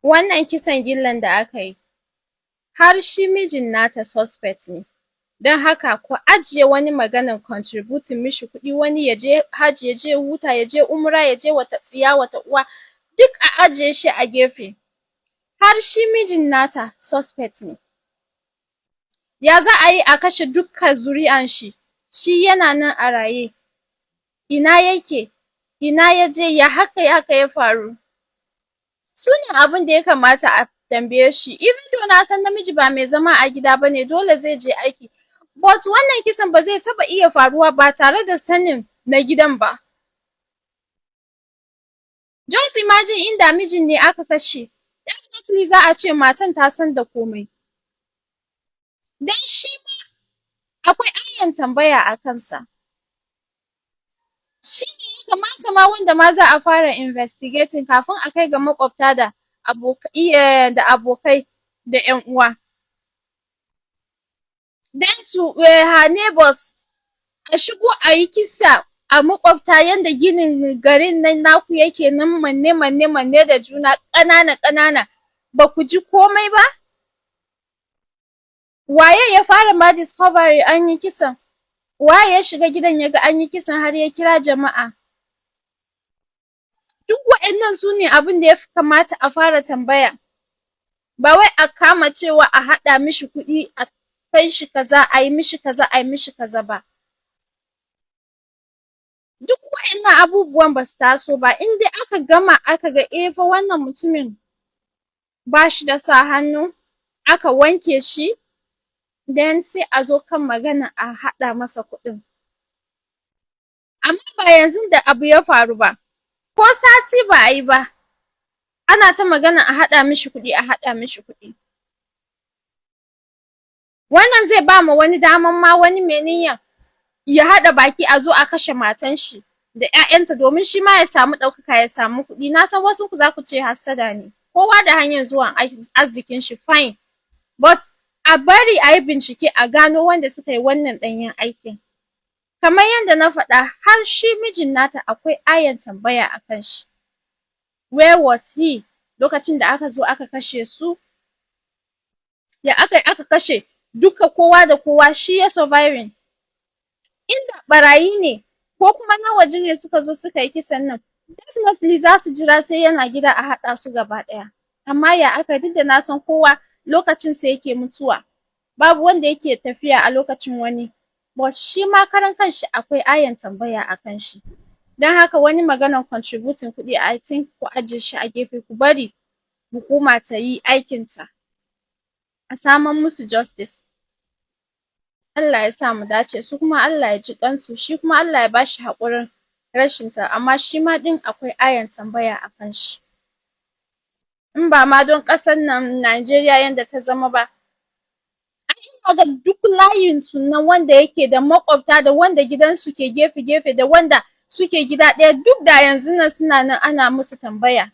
wannan kisan gillan da aka yi har shi mijin nata suspect ne. Don haka ku ajiye wani maganan contributing mishi kuɗi, wani ya je hajji, ya je huta, ya je umra, ya je wata tsiya wata uwa, duk a ajiye shi a gefe. Har shi mijin nata suspect ne. Ya za a yi a kashe dukkan zuri'an shi? Shi yana nan a raye. Ina yake? Ina ya je? Ya haka ya faru? Su ne abin da ya kamata a tambaye shi. Even though na san namiji ba mai zama a gida bane, dole zai je aiki. But wannan kisan ba zai taba iya faruwa ba tare da sanin na gidan ba. Just imagine inda mijin ne aka kashe. Definitely za a ce matan ta san da komai. Dan shi ma akwai ayan tambaya a kansa. Shi ne ya kamata ma wanda ma za a fara investigating kafin a kai ga makwabta da abokai da 'yan uwa. Then to her neighbors, a shigo a yi kisa a makwabta yanda ginin garin nan naku yake nan manne da juna ƙanana. Ba ku ji komai ba? Waye ya fara ma discovery an yi kisan? Waye ya shiga gidan ya ga an yi kisan har ya kira jama'a? Duk waɗannan su ne abin da ya kamata a fara tambaya. Ba wai a kama cewa a haɗa mishi kuɗi, a kai shi kaza, a yi mishi kaza, a yi mishi kaza ba. Duk waɗannan abubuwan ba su taso ba. In dai aka gama aka ga fa wannan mutumin ba shi da sa hannu, aka wanke shi, then sai a zo kan magana a haɗa masa kuɗin. Amma ba yanzu da abu ya faru ba, ko sati ba a yi ba, ana ta magana a haɗa mishi kuɗi, a haɗa mishi kuɗi. Wannan zai ba ma wani daman ma wani mai niyyar ya haɗa baki a zo a kashe matan shi da 'ya'yanta domin shi ma ya samu ɗaukaka, ya samu kuɗi. Na san wasu ku za ku ce hassada ne, kowa da hanyar zuwan arzikin shi, fine, but a bari a yi bincike a gano wanda suka yi wannan ɗanyen aikin. Kamar yadda na faɗa, har shi mijin nata akwai ayan tambaya a kan shi. Where was he lokacin da aka zo aka kashe su? Ya aka kashe duka kowa da kowa, shi ya surviving? Inda barayi ne ko kuma na waje ne suka zo suka yi kisan nan, definitely za su jira sai yana gida a haɗa su gaba ɗaya. Amma ya aka, duk da na san kowa lokacin sa yake mutuwa, babu wanda yake tafiya a lokacin wani, but shi ma karan kanshi akwai ayan tambaya a kan shi. Don haka wani maganan contributing kuɗi, I think ku ajiye shi a gefe, ku bari hukuma ta yi aikinta, a saman musu justice. Allah ya sa mu dace, su kuma Allah ya ji kansu, shi kuma Allah ya bashi haƙurin rashinta, amma shi ma ɗin akwai ayan tambaya a kan shi. In ba ma don ƙasar nan Najeriya yanda ta zama ba, ina ga duk layin su na wanda yake da makwabta, da wanda gidansu ke gefe-gefe, da wanda suke gida ɗaya, duk da yanzu nan suna nan ana musu tambaya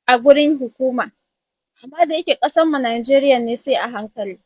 a gurin hukuma. Amma da yake ƙasar mu Najeriya ne sai a hankali.